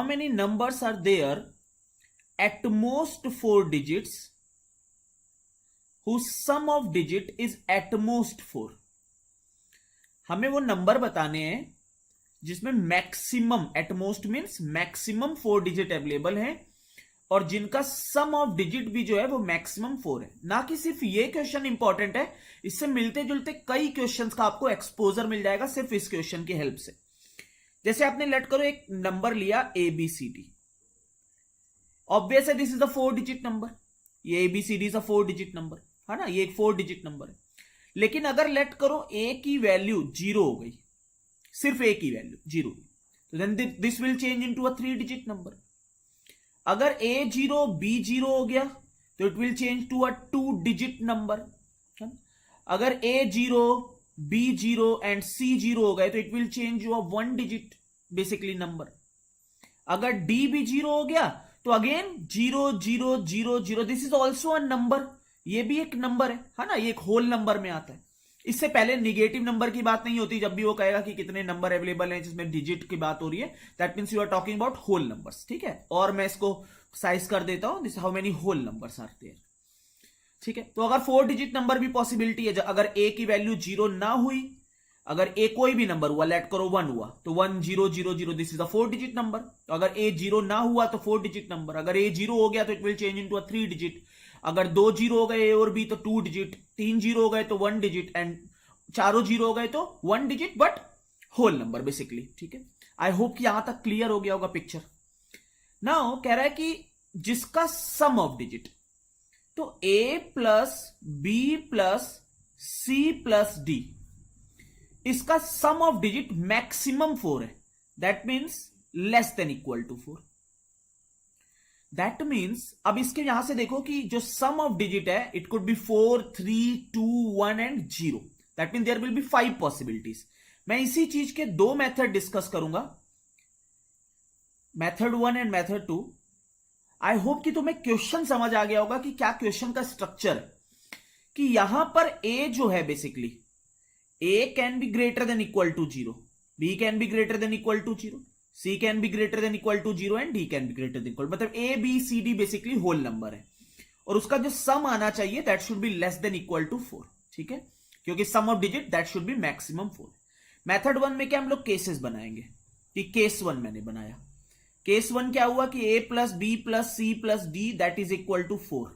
Many numbers are there at most 4 digits whose sum of digit is at most 4। हमें वो number बताने हैं जिसमें maximum, at most means maximum 4 digit available है और जिनका सम ऑफ डिजिट भी जो है वो मैक्सिमम 4 है। ना कि सिर्फ ये क्वेश्चन इंपॉर्टेंट है, इससे मिलते जुलते कई क्वेश्चंस का आपको एक्सपोजर मिल जाएगा सिर्फ इस क्वेश्चन की हेल्प से। जैसे आपने लेट करो एक नंबर लिया ABCD, ऑब्वियस है this is a 4 digit number, ये ABCD is a 4 digit number है ना, ये एक 4 डिजिट नंबर है। लेकिन अगर लेट करो A की वैल्यू 0 हो गई, सिर्फ A की वैल्यू 0, तो then this will change into a 3 digit number. अगर A0 B0 हो गया तो it will change to a 2 digit number. अगर A0 B0 एंड C0 हो गए तो it will change to a 1 digit basically number. अगर D भी 0 हो गया तो again 0 0 0 0, this is also a number, ये भी एक नंबर है ना, ये एक होल नंबर में आता है। इससे पहले निगेटिव नंबर की बात नहीं होती, जब भी वो कहेगा कि कितने नंबर अवेलेबल हैं जिसमें डिजिट की बात हो रही है, that means you are talking about whole numbers. ठीक है, और मैं इसको साइज कर देता हूं, this how many whole numbers are there. ठीक है, तो अगर 4 डिजिट नंबर भी पॉसिबिलिटी है, अगर A की वैल्यू 0 ना हुई, अगर A कोई भी नंबर हुआ, लेट करो 1 हुआ, तो 1 0 0 0, this is a 4 digit number. तो अगर A 0 ना हुआ तो 4 डिजिट नंबर। अगर A 0 हो गया तो it will change into a 3 digit. अगर 2 0 हो गए A और B तो 2 डिजिट, 3 0 हो गए तो 1 डिजिट, एंड चारों 0 हो गए तो 1 digit, but whole number basically. ठीक है, आई होप कि यहां तक क्लियर हो गया होगा पिक्चर। नाउ कह रहा है कि जिसका सम ऑफ डिजिट, तो A plus B plus C plus D, इसका सम ऑफ डिजिट मैक्सिमम 4 है, that means less than equal to 4। That means अब इसके यहां से देखो कि जो सम ऑफ डिजिट है it could be 4 3 2 1 and 0, that mean there will be 5 possibilities. मैं इसी चीज के 2 मेथड डिस्कस करूंगा, method 1 and method 2। I hope कि तुम्हें क्वेश्चन समझ आ गया होगा कि क्या क्वेश्चन का स्ट्रक्चर है, कि यहां पर A जो है basically A can be greater than equal to 0, B can be greater than equal to 0, C can be greater than equal to 0 and D can be greater than equal, मतलब A B C D basically whole number है और उसका जो sum आना चाहिए that should be less than equal to 4। ठीक है, क्योंकि sum of digit that should be maximum 4। Method 1 में क्या हम लोग केसेस बनाएंगे, कि केस 1 मैंने बनाया। केस 1 क्या हुआ कि A plus B plus C plus D that is equal to 4।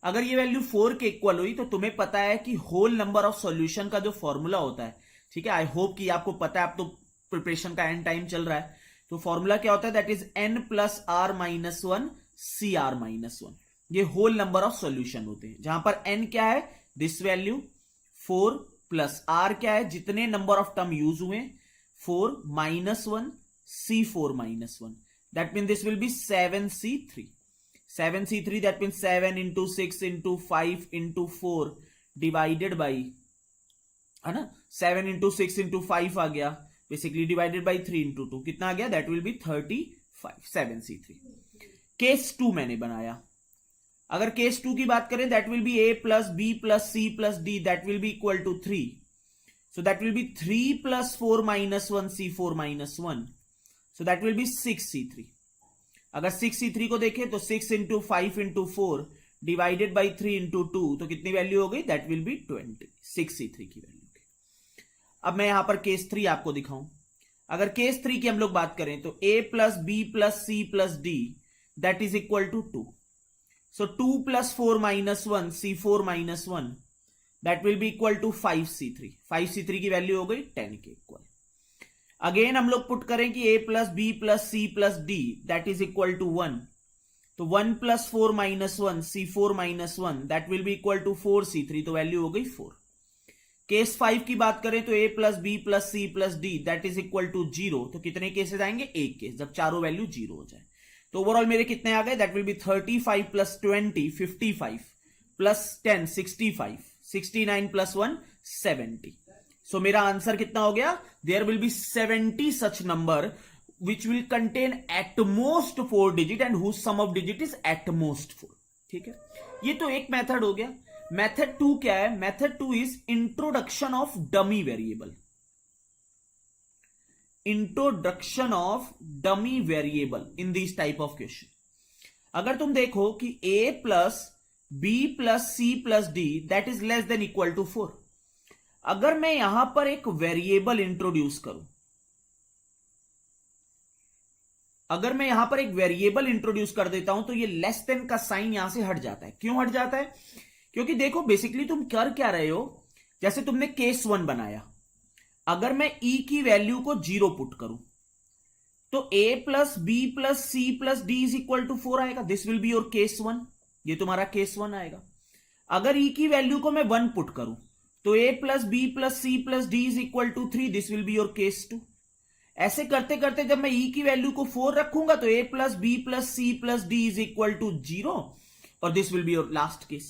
अगर ये वैल्यू 4 के इक्वल हुई तो तुम्हें पता है कि होल नंबर ऑफ सॉल्यूशन का जो फॉर्मूला होता है, ठीक है, आई होप कि आपको पता है, आप तो प्रिपरेशन का एंड टाइम चल रहा है, तो फॉर्मूला क्या होता है, that is n plus r minus 1 C are minus 1। ये होल नंबर ऑफ सॉल्यूशन होते हैं, जहां पर n क्या है, दिस वैल्यू 4, प्लस r क्या है, जितने नंबर ऑफ टर्म यूज हुए 4 minus 1 C4 minus 1, that mean this will B 7C3। 7C3 that means 7 into 6 into 5 into 4 divided by, है ना, 7 into 6 into 5 आ गया बेसिकली, डिवाइडेड बाई 3 into 2 कितना आ गया, that will be 35, 7C3। Case 2 मैंने बनाया। अगर case 2 की बात करें that will be A plus B plus C plus D that will be equal to 3, so that will be 3 plus 4 minus 1 C4 minus 1, so that will be 6C3। अगर 6C3 को देखें तो 6 into 5 into 4 divided by 3 into 2, तो कितनी value हो गई, that will B 20, 6C3 की value. अब मैं यहां पर केस 3 आपको दिखाऊं। अगर केस 3 की हम लोग बात करें तो A plus B plus C plus D that is equal to 2, so 2 plus 4 minus 1 C4 minus 1 that will be equal to 5C3। 5C3 की वैल्यू हो गई 10 के इक्वल। अगेन हम लोग पुट करें कि A plus B plus C plus D that is equal to 1, तो 1 plus 4 minus 1 C4 minus 1 that will be equal to 4C3, तो वैल्यू हो गई 4। केस 5 की बात करें तो A plus B plus C plus D that is equal to 0, तो कितने केसेस आएंगे, एक केस, जब चारों वैल्यू 0 हो जाए। तो ओवरऑल मेरे कितने आ गए, that will be 35 plus 20 55 plus 10 65 69 plus 1 70। So मेरा आंसर कितना हो गया, there will be 70 such number which will contain at most 4 digit and whose sum of digit is at most 4। ठीक है, ये तो एक मेथड हो गया। मेथड 2 क्या है, method 2 is introduction of dummy variable. Introduction of dummy variable in this type of question. अगर तुम देखो कि a plus b plus c plus d that is less than equal to 4, अगर मैं यहां पर एक वेरिएबल इंट्रोड्यूस करूं, अगर मैं यहां पर एक वेरिएबल इंट्रोड्यूस कर देता हूं तो ये लेस देन का साइन यहां से हट जाता है। क्यों हट जाता है? क्योंकि देखो बेसिकली तुम कर क्या रहे हो, जैसे तुमने केस 1 बनाया, अगर मैं e की वैल्यू को 0 पुट करूं तो a plus b plus c plus d is equal to 4 आएगा। This will be your case 1, ये तुम्हारा केस 1 आएगा। अगर e की वैल्यू को मैं 1 पुट करूं तो a plus b plus c plus d is equal to 3, this will be your case 2। ऐसे करते करते जब मैं e की वैल्यू को 4 रखूंगा तो a plus b plus c plus d is equal to 0 और this will be your last case.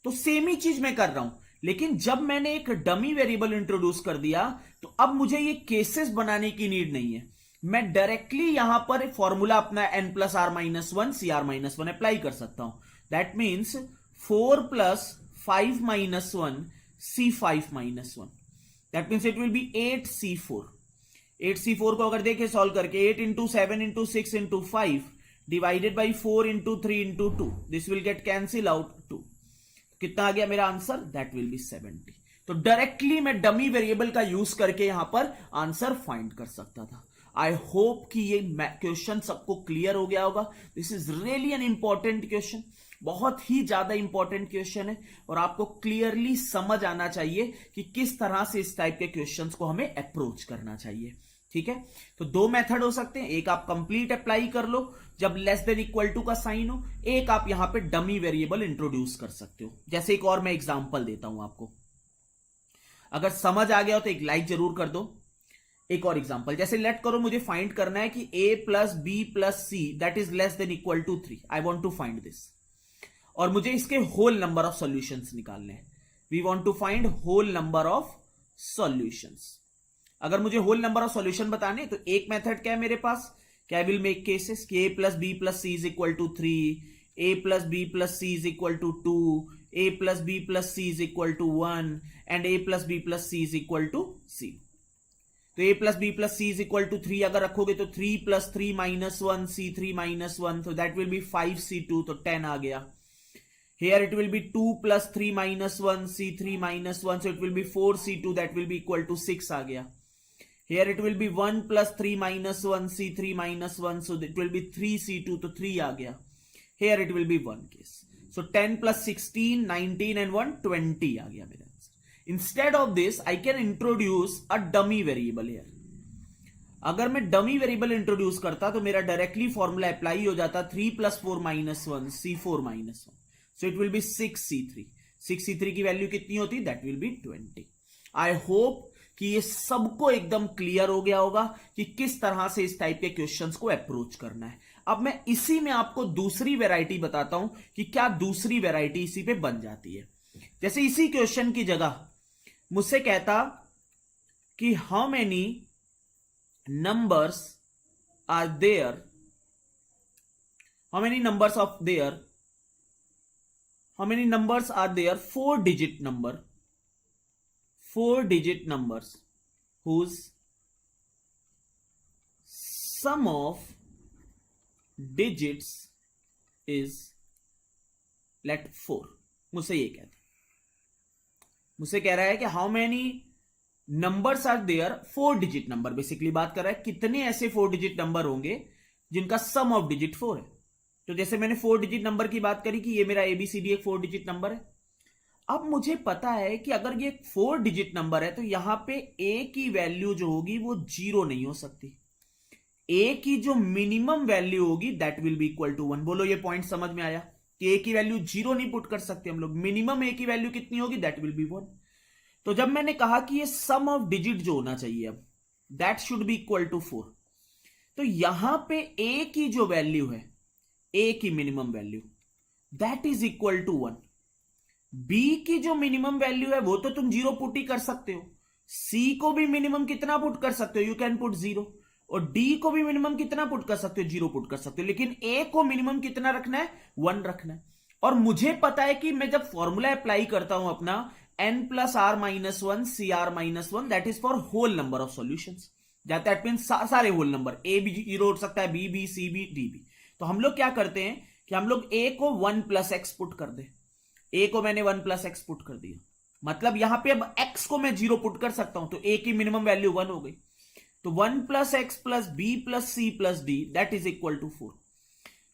तो सेम ही चीज मैं कर रहा हूं, लेकिन जब मैंने एक डमी वेरिएबल इंट्रोड्यूस कर दिया तो अब मुझे ये केसेस बनाने की नीड नहीं है। मैं डायरेक्टली यहां पर फॉर्मूला अपना n plus r minus 1 C are minus 1 apply कर सकता हूं। That means 4 plus 5 minus 1 C 5 minus 1, that means it will be 8 C4। 8 C4 को अगर देखें सॉल्व करके, 8 into 7 into 6 into 5 divided by 4 into 3 into 2, this will get cancel out 2। कितना आ गया मेरा आंसर? That will be 70। तो डायरेक्टली मैं dummy variable का यूज करके यहां पर आंसर फाइंड कर सकता था। आई होप कि ये क्वेश्चन सबको क्लियर हो गया होगा। This is really an important question, बहुत ही ज्यादा इंपॉर्टेंट क्वेश्चन है और आपको क्लियरली समझ आना चाहिए कि किस तरह से इस टाइप के क्वेश्चंस को हमें अप्रोच करना चाहिए। ठीक है, तो दो मेथड हो सकते हैं, एक आप कंप्लीट अप्लाई कर लो जब लेस देन इक्वल टू का साइन हो, एक आप यहां पे डमी वेरिएबल इंट्रोड्यूस कर सकते हो। जैसे एक और मैं एग्जांपल देता हूं आपको, अगर समझ आ गया हो तो एक लाइक जरूर कर दो। एक और एग्जांपल, जैसे लेट करो मुझे फाइंड करना है कि a plus b plus c that is less than equal to 3, I want to find this, और मुझे इसके होल नंबर ऑफ सॉल्यूशंस निकालने हैं। We want to find whole number of solutions. अगर मुझे होल नंबर ऑफ सॉल्यूशन बताने तो एक मेथड क्या है मेरे पास, क्या विल मेक केसेस कि a plus b plus c is equal to 3, a plus b plus c is equal to 2, a plus b plus c is equal to 1 and a plus b plus c is equal to c। तो a plus b plus c is equal to 3 अगर रखोगे तो 3 plus 3 minus 1 c3 minus 1, तो that will B 5c2, तो 10 आ गया। Here it will be 2 plus 3 minus 1 c3 minus 1, so it will be 4c2, that will be equal to 6 आ गया। Here it will be 1 plus 3 minus 1 c3 minus 1, so it will be 3c2, तो 3 आ गया। Here it will be 1 case, so 10 plus 16 19 and 1 20 आ गया मेरा answer. Instead of this I can introduce a dummy variable here। अगर मैं dummy variable introduce करता तो मेरा directly formula apply हो जाता 3 plus 4 minus 1 c4 minus 1, so it will be 6c3। 6c3 की वैल्यू कितनी होती? That will B 20। I hope कि ये सबको एकदम क्लियर हो गया होगा कि किस तरह से इस टाइप के क्वेश्चंस को अप्रोच करना है। अब मैं इसी में आपको दूसरी वैरायटी बताता हूं कि क्या दूसरी वैरायटी इसी पे बन जाती है। जैसे इसी क्वेश्चन की जगह मुझसे कहता कि how many numbers are there, how many numbers of there, how many numbers are there, 4-digit number, 4-digit numbers whose sum of digits is let 4। मुझसे ये कहता, मुझसे कह रहा है कि how many numbers are there, 4-digit number basically बात कर रहा है, कितने ऐसे 4-digit नंबर होंगे जिनका सम ऑफ डिजिट 4 है। तो जैसे मैंने 4-digit नंबर की बात करी कि ये मेरा ABCD एक 4-digit नंबर है। अब मुझे पता है कि अगर ये 4-digit नंबर है तो यहां पे A की वैल्यू जो होगी वो 0 नहीं हो सकती। A की जो मिनिमम वैल्यू होगी that will be equal to 1। बोलो ये पॉइंट समझ में आया कि A की वैल्यू 0 नहीं पुट कर सकते हम लोग। मिनिमम A की वैल्यू कितनी होगी? That will B 1। तो जब मैंने कहा कि ये सम ऑफ डिजिट जो होना चाहिए अब that should be equal to 4, तो यहां पे A की जो वैल्यू है, A की minimum value that is equal to 1। B की जो मिनिमम वैल्यू है वो तो तुम 0 पुट ही कर सकते हो। C को भी मिनिमम कितना पुट कर सकते हो? You can put 0। और D को भी मिनिमम कितना पुट कर सकते हो? 0 पुट कर सकते हो। लेकिन A को मिनिमम कितना रखना है? 1 रखना है। और मुझे पता है कि मैं जब फॉर्मूला अप्लाई करता हूं अपना n plus r minus 1 C are minus 1, that is for whole number of solutions. That mean सारे होल नंबर, ए भी 0 हो सकता है, बी भी, सी भी, डी भी। तो हम लोग क्या करते हैं कि हम लोग ए को 1 प्लस एक्स पुट कर दे। ए को मैंने 1 प्लस एक्स पुट कर दिया, मतलब यहां पे अब एक्स को मैं 0 पुट कर सकता हूं, तो ए की मिनिमम वैल्यू 1 हो गई। तो 1 plus x plus b plus c plus d that is equal to 4।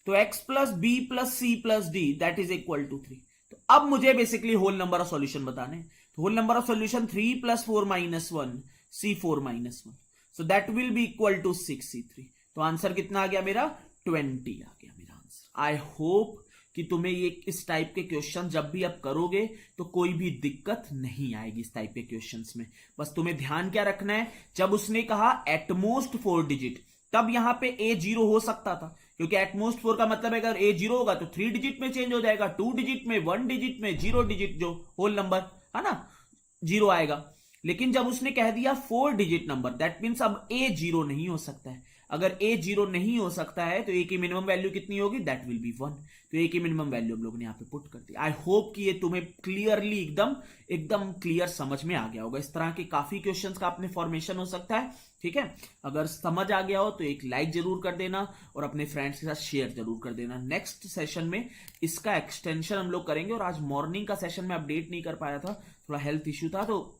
तो x plus b plus c plus d that is equal to 3। तो अब मुझे basically whole number of solution बताने। तो whole number of solution 3 plus 4 minus 1 C4 minus 1, so that will be equal to 6C3। तो answer कितना आ गया मेरा? 20 आ गया मेरा आंसर। आई होप कि तुम्हें ये इस टाइप के क्वेश्चन जब भी आप करोगे तो कोई भी दिक्कत नहीं आएगी इस टाइप के क्वेश्चंस में। बस तुम्हें ध्यान क्या रखना है, जब उसने कहा एटमोस्ट 4 डिजिट, तब यहां पे ए 0 हो सकता था, क्योंकि एटमोस्ट 4 का मतलब है अगर ए 0 होगा तो 3 डिजिट में चेंज हो जाएगा, 2 डिजिट में, 1 डिजिट में, 0 डिजिट जो होल नंबर है ना 0 आएगा। लेकिन जब उसने कह दिया 4 डिजिट नंबर, दैट मीन्स अब ए 0 नहीं हो सकता है। अगर ए 0 नहीं हो सकता है तो ए की मिनिमम वैल्यू कितनी होगी? That will B 1। तो ए की मिनिमम वैल्यू हम लोग ने यहां पे पुट कर दी। आई होप कि ये तुम्हें क्लियरली एकदम क्लियर समझ में आ गया होगा। इस तरह के काफी क्वेश्चंस का अपने फॉर्मेशन हो सकता है, ठीक है। अगर समझ आ गया हो तो एक लाइक जरूर कर देना और अपने फ्रेंड्स के साथ शेयर जरूर कर देना। नेक्स्ट सेशन में इसका एक्सटेंशन हम लोग करेंगे। और आज मॉर्निंग का सेशन में अपडेट नहीं कर पाया था, थोड़ा हेल्थ इश्यू था, तो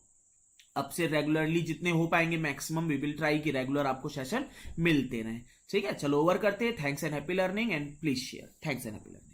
अब से रेगुलरली जितने हो पाएंगे मैक्सिमम वी विल ट्राई कि रेगुलर आपको सेशन मिलते रहे, ठीक है। चलो ओवर करते हैं। Thanks and happy learning and please share. Thanks and happy learning.